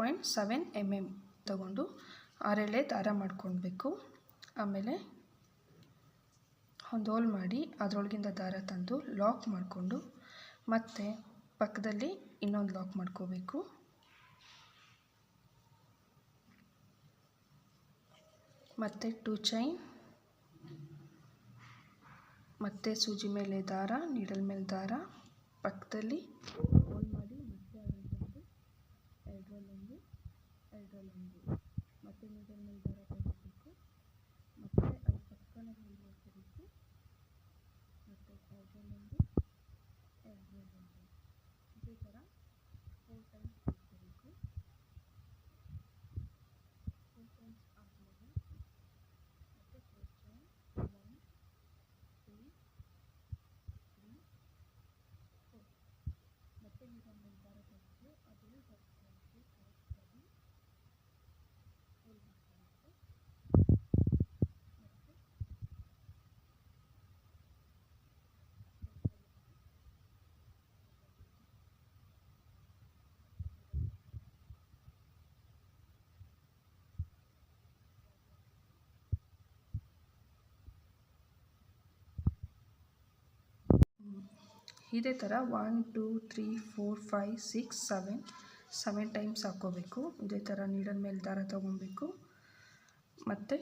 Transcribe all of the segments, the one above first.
0.7 mm ತಗೊಂಡು 6 ಎಳೆ ದಾರ ಮಾಡ್ಕೊಳ್ಬೇಕು. ಆಮೇಲೆ ಒಂದು ಹೋಲ್ ಮಾಡಿ ಅದರೊಳಗಿಂದ ದಾರ ತಂದು ಲಾಕ್ ಮಾಡಿಕೊಂಡು ಮತ್ತೆ ಪಕ್ಕದಲ್ಲಿ ಇನ್ನೊಂದು ಲಾಕ್ ಮಾಡ್ಕೋಬೇಕು. ಮತ್ತೆ 2 ಚೈನ್, ಮತ್ತೆ ಸೂಜಿ ಮೇಲೆ ದಾರ, ನೀಡಲ್ ಮೇಲೆ ದಾರ, ಪಕ್ಕದಲ್ಲಿ ಹೋಲ್ ಮಾಡಿ ಮತ್ತೆ ಅದೊಂದು ಎರಡರಲ್ಲೊಂದು ಮತ್ತೆ ನೀಡಲ್ ಮೇಲೆ ದಾರ ತಗೋಬೇಕು. ಮತ್ತೆ ಅದು ಪಕ್ಕನೇ ಹಾಕಬೇಕು. ಮತ್ತೆ ಎರಡರಲ್ಲೊಂದು ಇದೇ ಥರ 4 ಟೈಮ್ಸ್ ಹಾಕಬೇಕು. 4 ಟೈಮ್ಸ್ ಆದಮೇಲೆ ಮತ್ತೆ 4 ಚೈನ್ 1 2 3 4 ಮತ್ತೆ ನೀಡಲ್ ಮೇಲೆ ದಾರ ತೆಗೆದು ಅದನ್ನು ಕರೆಕ್ಟಾಗಿ ಹೋಲ್ ಮಾಡ್ಕೊಬೇಕು. ಮತ್ತೆ ಇದೇ ಥರ 1 2 3 4 5 6 7 ಟೈಮ್ಸ್ ಹಾಕ್ಕೋಬೇಕು. ಇದೇ ಥರ ನೀಡಲ್ ಮೇಲೆ ದಾರ ತೊಗೊಬೇಕು. ಮತ್ತು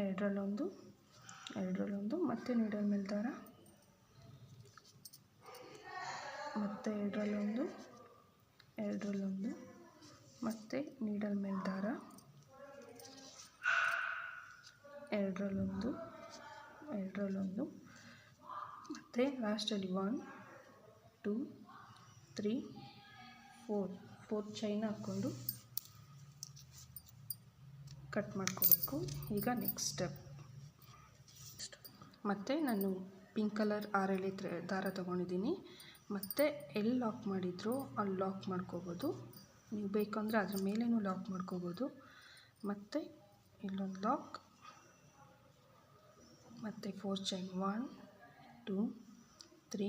ಎರಡರಲ್ಲೊಂದು ಮತ್ತೆ ನೀಡಲ್ ಮೇಲೆ ದಾರ, ಮತ್ತು ಎರಡರಲ್ಲೊಂದು ಮತ್ತು ನೀಡಲ್ ಮೇಲೆ ದಾರ, ಎರಡರಲ್ಲೊಂದು ಮತ್ತು ಲಾಸ್ಟಲ್ಲಿ 1 2 3 4 ಚೈನ್ ಹಾಕ್ಕೊಂಡು ಕಟ್ ಮಾಡ್ಕೋಬೇಕು. ಈಗ ನೆಕ್ಸ್ಟ್ ಸ್ಟೆಪ್. ಮತ್ತು ನಾನು ಪಿಂಕ್ ಕಲರ್ 6 ಎಳೆ ದಾರ ತೊಗೊಂಡಿದ್ದೀನಿ. ಮತ್ತು ಎಲ್ಲಿ ಲಾಕ್ ಮಾಡಿದ್ರು ಅಲ್ಲಿ ಲಾಕ್ ಮಾಡ್ಕೋಬೋದು. ನೀವು ಬೇಕಂದರೆ ಅದ್ರ ಮೇಲೇನೂ ಲಾಕ್ ಮಾಡ್ಕೋಬೋದು. ಮತ್ತು ಇಲ್ಲೊಂದು ಲಾಕ್, ಮತ್ತು 4 ಚೈನ್ 1 2 3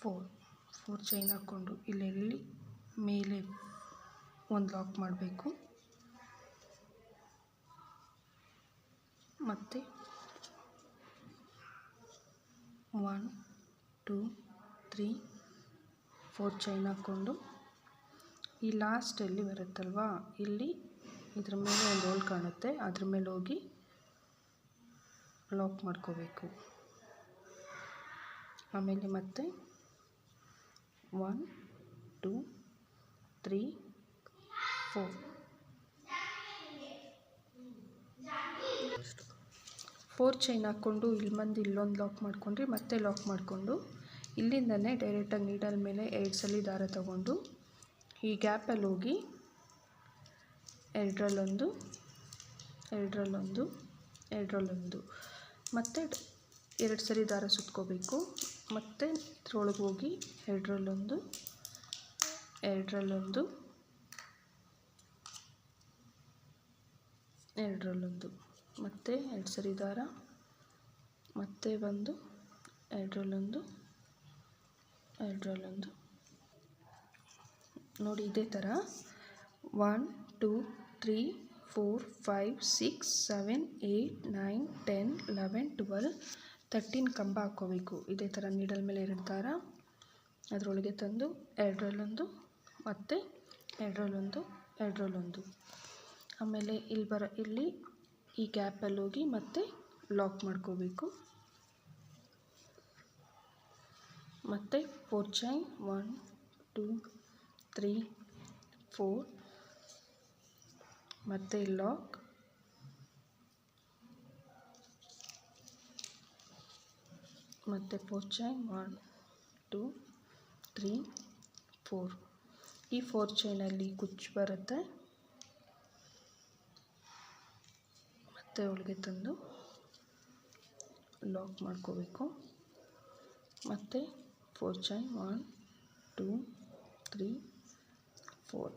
4 ಚೈನ್ ಹಾಕ್ಕೊಂಡು ಇಲ್ಲೆಲ್ಲಿ ಮೇಲೆ ಒಂದು ಲಾಕ್ ಮಾಡಬೇಕು. ಮತ್ತು 1 2 3 4 ಚೈನ್ ಹಾಕ್ಕೊಂಡು ಈ ಲಾಸ್ಟಲ್ಲಿ ಬರುತ್ತಲ್ವಾ, ಇಲ್ಲಿ ಇದ್ರ ಮೇಲೆ ಒಂದು ಹೋಲ್ ಕಾಣುತ್ತೆ, ಅದ್ರ ಮೇಲೆ ಹೋಗಿ ಲಾಕ್ ಮಾಡ್ಕೋಬೇಕು. ಆಮೇಲೆ ಮತ್ತೆ 1 2 3 4 ಚೈನ್ ಹಾಕ್ಕೊಂಡು ಇಲ್ಲಿ ಬಂದು ಇಲ್ಲೊಂದು ಲಾಕ್ ಮಾಡ್ಕೊಂಡ್ರೆ ಮತ್ತೆ ಲಾಕ್ ಮಾಡಿಕೊಂಡು ಇಲ್ಲಿಂದನೇ ಡೈರೆಕ್ಟಾಗಿ ನೀಡಲ್ ಮೇಲೆ 2 ಸಲ ದಾರ ತಗೊಂಡು ಈ ಗ್ಯಾಪಲ್ಲಿ ಹೋಗಿ ಎರಡರಲ್ಲೊಂದು ಮತ್ತು 2 ಸರಿ ದಾರ ಸುತ್ಕೋಬೇಕು. ಮತ್ತು ಇದ್ರೊಳಗೆ ಹೋಗಿ ಎರಡರಲ್ಲೊಂದು ಮತ್ತು 2 ಸರಿ ದಾರ, ಮತ್ತೆ ಬಂದು ಎರಡರಲ್ಲೊಂದು ನೋಡಿ. ಇದೇ ಥರ 1 2 3 4 5 6 7 8 9 10 11 12 13 ಕಂಬ ಹಾಕ್ಕೋಬೇಕು. ಇದೇ ಥರ ನೀಡಲ್ ಮೇಲೆ 2 ದಾರ, ಅದರೊಳಗೆ ತಂದು ಎರಡರಲ್ಲೊಂದು ಮತ್ತು ಎರಡರಲ್ಲೊಂದು ಆಮೇಲೆ ಇಲ್ಲಿ ಈ ಗ್ಯಾಪಲ್ಲಿ ಹೋಗಿ ಮತ್ತೆ ಲಾಕ್ ಮಾಡ್ಕೋಬೇಕು. ಮತ್ತು 4 ಚೈನ್ 1 2 3 4 ಮತ್ತು ಲಾಕ್, ಮತ್ತು 4 ಚೈನ್ 1 2 3 4 ಈ 4 ಚೈನಲ್ಲಿ ಕುಚ್ಚು ಬರುತ್ತೆ. ಮತ್ತೆ ಒಳಗೆ ತಂದು ಲಾಕ್ ಮಾಡ್ಕೋಬೇಕು. ಮತ್ತು 4 ಚೈನ್ 1 2 3 4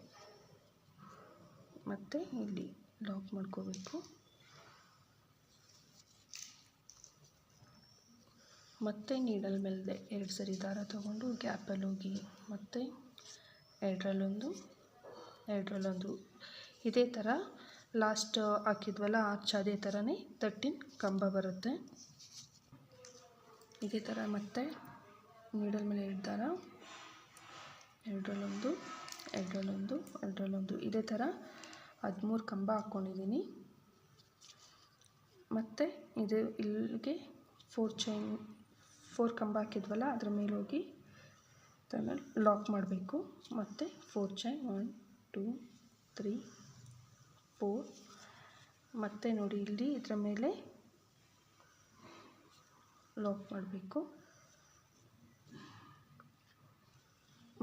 ಮತ್ತು ಇಲ್ಲಿ ಲಾಕ್ ಮಾಡ್ಕೋಬೇಕು. ಮತ್ತು ನೀಡಲ್ ಮೇಲೆ 2 ಸರಿ ದಾರ ತಗೊಂಡು ಗ್ಯಾಪಲ್ಲಿ ಹೋಗಿ ಮತ್ತೆ ಎರಡರಲ್ಲೊಂದು ಎರಡರಲ್ಲೊಂದು. ಇದೇ ಥರ ಲಾಸ್ಟ್ ಹಾಕಿದ್ವಲ್ಲ ಆರ್ಚ್ ಅದೇ ಥರನೇ 13 ಕಂಬ ಬರುತ್ತೆ. ಇದೇ ಥರ ಮತ್ತೆ ನೀಡಲ್ ಮೇಲೆ 2 ದಾರ, ಎರಡರಲ್ಲೊಂದು, ಎರಡರಲ್ಲೊಂದು, ಎರಡರಲ್ಲೊಂದು, ಇದೇ ಥರ 13 ಕಂಬ ಹಾಕ್ಕೊಂಡಿದ್ದೀನಿ. ಮತ್ತು ಇದು ಇಲ್ಲಿಗೆ 4 ಕಂಬ ಹಾಕಿದ್ವಲ್ಲ ಅದ್ರ ಮೇಲೆ ಹೋಗಿ ಅದನ್ನು ಲಾಕ್ ಮಾಡಬೇಕು. ಮತ್ತು 4 ಚೈನ್ 1 2 3 4. ಮತ್ತು ನೋಡಿ ಇಲ್ಲಿ ಇದರ ಮೇಲೆ ಲಾಕ್ ಮಾಡಬೇಕು.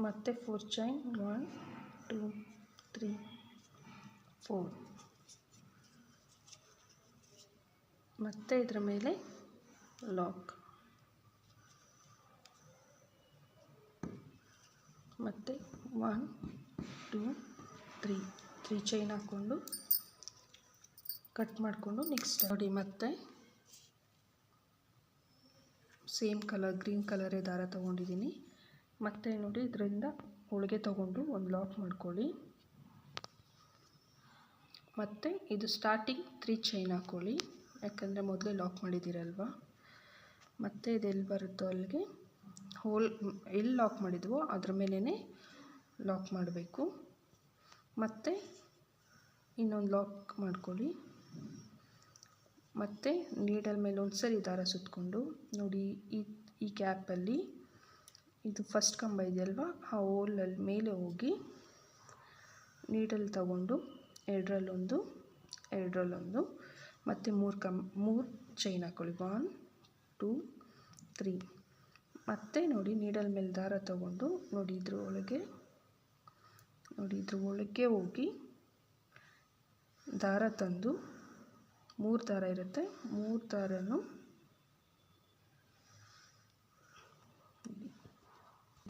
ಮತ್ತು 4 ಚೈನ್ 1 2 3 4. ಮತ್ತು ಇದರ ಮೇಲೆ ಲಾಕ್. ಮತ್ತು 1 2 3 ಚೈನ್ ಹಾಕ್ಕೊಂಡು ಕಟ್ ಮಾಡಿಕೊಂಡು ನೆಕ್ಸ್ಟ್ ನೋಡಿ ಮತ್ತೆ ಸೇಮ್ ಕಲರ್ ಗ್ರೀನ್ ಕಲರೇ ದಾರ ತೊಗೊಂಡಿದ್ದೀನಿ. ಮತ್ತು ನೋಡಿ ಇದರಿಂದ ಹೊಲಿಗೆ ತೊಗೊಂಡು ಒಂದು ಲಾಕ್ ಮಾಡ್ಕೊಳ್ಳಿ. ಮತ್ತು ಇದು ಸ್ಟಾರ್ಟಿಂಗ್ 3 ಚೈನ್ ಹಾಕ್ಕೊಳ್ಳಿ, ಯಾಕಂದರೆ ಮೊದಲೇ ಲಾಕ್ ಮಾಡಿದ್ದೀರಲ್ವ. ಮತ್ತು ಇದೆಲ್ಲಿ ಬರುತ್ತೋ ಅಲ್ಲಿಗೆ ಹೋಲ್ ಎಲ್ಲಿ ಲಾಕ್ ಮಾಡಿದ್ವೋ ಅದ್ರ ಮೇಲೇ ಲಾಕ್ ಮಾಡಬೇಕು. ಮತ್ತು ಇನ್ನೊಂದು ಲಾಕ್ ಮಾಡ್ಕೊಳ್ಳಿ. ಮತ್ತು ನೀಡಲ್ ಮೇಲೆ ಒಂದು ಸರಿ ದಾರ ಸುತ್ತಕೊಂಡು ನೋಡಿ ಈ ಗ್ಯಾಪಲ್ಲಿ ಇದು ಫಸ್ಟ್ ಕಂಬ ಇದೆಯಲ್ವ, ಆ ಹೋಲಲ್ಲಿ ಮೇಲೆ ಹೋಗಿ ನೀಡಲ್ ತಗೊಂಡು ಎರಡರಲ್ಲೊಂದು, ಎರಡರಲ್ಲೊಂದು, ಮತ್ತು 3 ಚೈನ್ ಹಾಕ್ಕೊಳ್ಳಿ. 1 2 3. ಮತ್ತು ನೋಡಿ ನೀಡಲ್ ಮೇಲೆ ದಾರ ತಗೊಂಡು ನೋಡಿ ಇದ್ರ ಒಳಗೆ ಹೋಗಿ ದಾರ ತಂದು 3 ದಾರ ಇರುತ್ತೆ, 3 ದಾರನೂ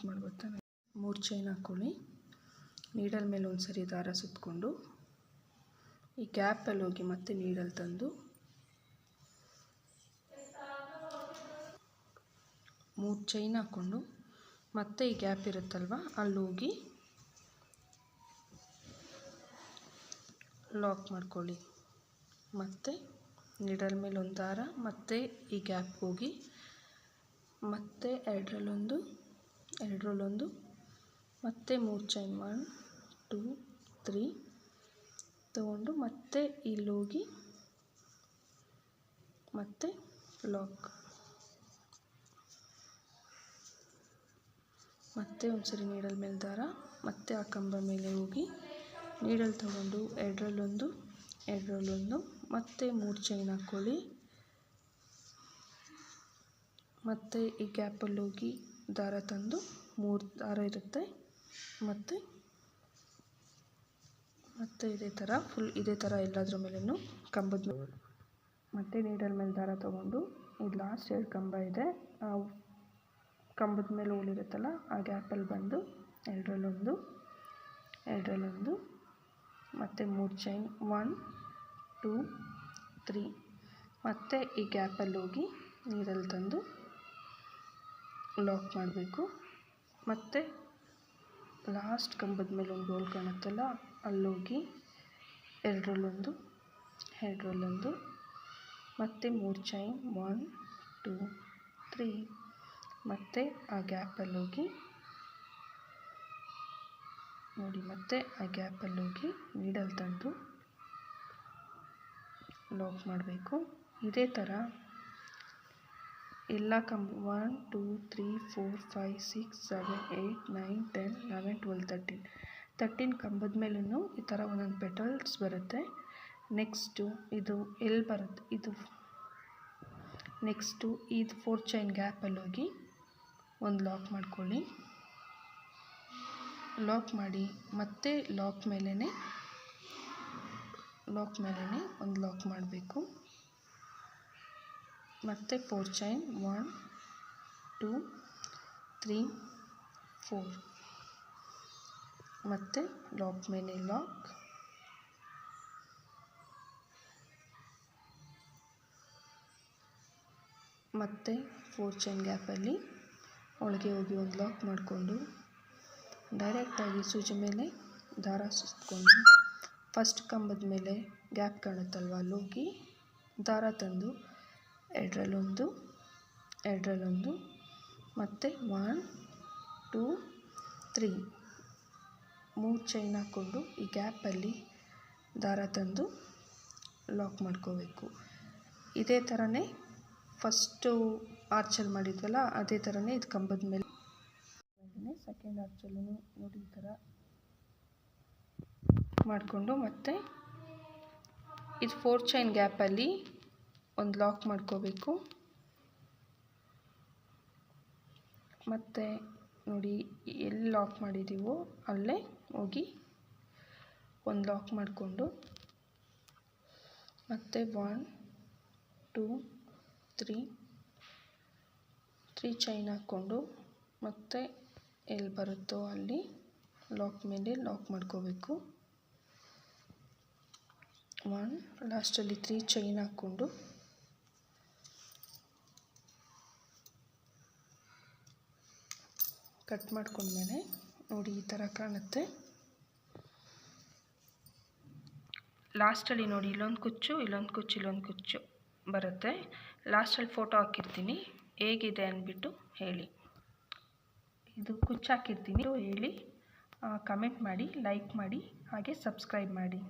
ಮಾಡ್ಬೋತಾನೆ 3 ಚೈನ್ ಹಾಕ್ಕೊಳ್ಳಿ. ನೀಡಲ್ ಮೇಲೆ ಒಂದು ಸರಿ ದಾರ ಸುತ್ತಕೊಂಡು ಈ ಗ್ಯಾಪಲ್ಲಿ ಹೋಗಿ ಮತ್ತೆ ನೀಡಲ್ ತಂದು 3 ಚೈನ್ ಹಾಕ್ಕೊಂಡು ಮತ್ತೆ ಈ ಗ್ಯಾಪ್ ಇರುತ್ತಲ್ವ ಅಲ್ಲಿ ಹೋಗಿ ಲಾಕ್ ಮಾಡ್ಕೊಳ್ಳಿ. ಮತ್ತು ನೀಡಲ್ ಮೇಲೆ ಒಂದು ದಾರ, ಮತ್ತು ಈ ಗ್ಯಾಪ್ ಹೋಗಿ ಮತ್ತೆ ಎರಡರಲ್ಲೊಂದು, ಎರಡರಲ್ಲೊಂದು, ಮತ್ತು 3 ಚೈನ್ 1 2 3 ತಗೊಂಡು ಮತ್ತೆ ಇಲ್ಲಿ ಹೋಗಿ ಮತ್ತೆ ಲಾಕ್. ಮತ್ತೆ ಒಂದ್ಸರಿ ನೀಡಲ್ ಮೇಲೆ ದಾರ, ಮತ್ತೆ ಆ ಕಂಬ ಮೇಲೆ ಹೋಗಿ ನೀಡಲ್ ತಗೊಂಡು ಎರಡರಲ್ಲೊಂದು, ಎರಡರಲ್ಲೊಂದು, ಮತ್ತೆ 3 ಚೈನ್ ಹಾಕ್ಕೊಳ್ಳಿ. ಮತ್ತು ಈ ಗ್ಯಾಪಲ್ಲಿ ಹೋಗಿ ದಾರ ತಂದು 3 ದಾರ ಇರುತ್ತೆ. ಮತ್ತು ಇದೇ ಥರ ಫುಲ್ ಇದೇ ಥರ ಎಲ್ಲದ್ರ ಮೇಲೂ ಕಂಬದ ಮತ್ತು ನೀಡಲ್ ಮೇಲೆ ದಾರ ತೊಗೊಂಡು ಇದು ಲಾಸ್ಟ್ 2 ಕಂಬ ಇದೆ, ಆ ಕಂಬದ ಮೇಲೆ ಹೋಲಿರುತ್ತಲ್ಲ ಆ ಗ್ಯಾಪಲ್ಲಿ ಬಂದು ಎರಡರಲ್ಲೊಂದು, ಎರಡರಲ್ಲೊಂದು, ಮತ್ತು 3 ಚೈನ್ 1 2 3. ಮತ್ತು ಈ ಗ್ಯಾಪಲ್ಲಿ ಹೋಗಿ ನೀಡಲ್ ತಂದು ಲಾಕ್ ಮಾಡಬೇಕು. ಮತ್ತು ಲಾಸ್ಟ್ ಕಂಬದ ಮೇಲೆ ಒಂದು ಹೋಲ್ ಕಾಣುತ್ತಲ್ಲ ಅಲ್ಲೋಗಿ ಎರಡರಲ್ಲೊಂದು, ಎರಡರಲ್ಲೊಂದು, ಮತ್ತು 3 ಚೈನ್ 1 2 3. ಮತ್ತು ಆ ಗ್ಯಾಪಲ್ಲಿ ಹೋಗಿ ನೋಡಿ ಮತ್ತೆ ಆ ಗ್ಯಾಪಲ್ಲಿ ಹೋಗಿ ನೀಡಲ್ ತಂದು ಲಾಕ್ ಮಾಡಬೇಕು. ಇದೇ ಥರ ಎಲ್ಲ ಕಂಬ 1 2 3 4 5 6 7 8 9 10 11 12 13 ಕಂಬದ ಮೇಲೂ ಈ ಥರ ಒಂದೊಂದು ಪೆಟಲ್ಸ್ ಬರುತ್ತೆ. ನೆಕ್ಸ್ಟು ಇದು ಎಲ್ಲಿ ಬರುತ್ತೆ ಇದು ನೆಕ್ಸ್ಟು ಇದು 4 ಚೈನ್ ಗ್ಯಾಪಲ್ಲಿ ಹೋಗಿ ಒಂದು ಲಾಕ್ ಮಾಡ್ಕೊಳ್ಳಿ. ಲಾಕ್ ಮಾಡಿ ಮತ್ತೆ ಲಾಕ್ ಮೇಲೇ ಒಂದು ಲಾಕ್ ಮಾಡಬೇಕು. ಮತ್ತು 4 ಚೈನ್ 1 2 3 4. ಮತ್ತು ಲಾಕ್ ಮೇಲೆ ಲಾಕ್. ಮತ್ತು 4 ಚೈನ್ ಗ್ಯಾಪಲ್ಲಿ ಒಳಗೆ ಹೋಗಿ ಒಂದು ಲಾಕ್ ಮಾಡಿಕೊಂಡು ಡೈರೆಕ್ಟಾಗಿ ಸೂಜಿ ಮೇಲೆ ದಾರ ಸುತ್ತಕೊಂಡು ಫಸ್ಟ್ ಕಂಬದ ಮೇಲೆ ಗ್ಯಾಪ್ ಕಾಣುತ್ತಲ್ವ ಅಲ್ಲೋಗಿ ದಾರ ತಂದು ಎರಡರಲ್ಲೊಂದು ಮತ್ತು 1 2 3 3 ಚೈನ್ ಹಾಕ್ಕೊಂಡು ಈ ಗ್ಯಾಪಲ್ಲಿ ದಾರ ತಂದು ಲಾಕ್ ಮಾಡ್ಕೋಬೇಕು. ಇದೇ ಥರನೇ ಫಸ್ಟು ಆರ್ಚಲ್ಲಿ ಮಾಡಿದ್ವಲ್ಲ ಅದೇ ಥರನೇ ಇದು ಕಂಬದ ಮೇಲೆ ಸೆಕೆಂಡ್ ಆರ್ಚಲ್ಲೂ ನೋಡಿ ಈ ಥರ ಮಾಡಿಕೊಂಡು ಮತ್ತೆ ಇದು 4 ಚೈನ್ ಗ್ಯಾಪಲ್ಲಿ ಒಂದು ಲಾಕ್ ಮಾಡ್ಕೋಬೇಕು. ಮತ್ತು ನೋಡಿ ಎಲ್ಲಿ ಲಾಕ್ ಮಾಡಿದ್ದೀವೋ ಅಲ್ಲೇ ಹೋಗಿ ಒಂದು ಲಾಕ್ ಮಾಡಿಕೊಂಡು ಮತ್ತು 1 2 3 ಚೈನ್ ಹಾಕ್ಕೊಂಡು ಮತ್ತೆ ಎಲ್ಲಿ ಬರುತ್ತೋ ಅಲ್ಲಿ ಲಾಕ್ ಮೇಲೆ ಲಾಕ್ ಮಾಡ್ಕೋಬೇಕು. 1 ಲಾಸ್ಟಲ್ಲಿ 3 ಚೈನ್ ಹಾಕ್ಕೊಂಡು ಕಟ್ ಮಾಡ್ಕೊಂಡ್ಮೇಲೆ ನೋಡಿ ಈ ಥರ ಕಾಣುತ್ತೆ. ಲಾಸ್ಟಲ್ಲಿ ನೋಡಿ ಇಲ್ಲೊಂದು ಕುಚ್ಚು ಬರುತ್ತೆ. ಲಾಸ್ಟಲ್ಲಿ ಫೋಟೋ ಹಾಕಿರ್ತೀನಿ, ಹೇಗಿದೆ ಅಂದ್ಬಿಟ್ಟು ಹೇಳಿ. ಇದು ಕುಚ್ಚು ಹಾಕಿರ್ತೀನಿ, ಹೇಳಿ, ಕಮೆಂಟ್ ಮಾಡಿ, ಲೈಕ್ ಮಾಡಿ, ಹಾಗೆ ಸಬ್ಸ್ಕ್ರೈಬ್ ಮಾಡಿ.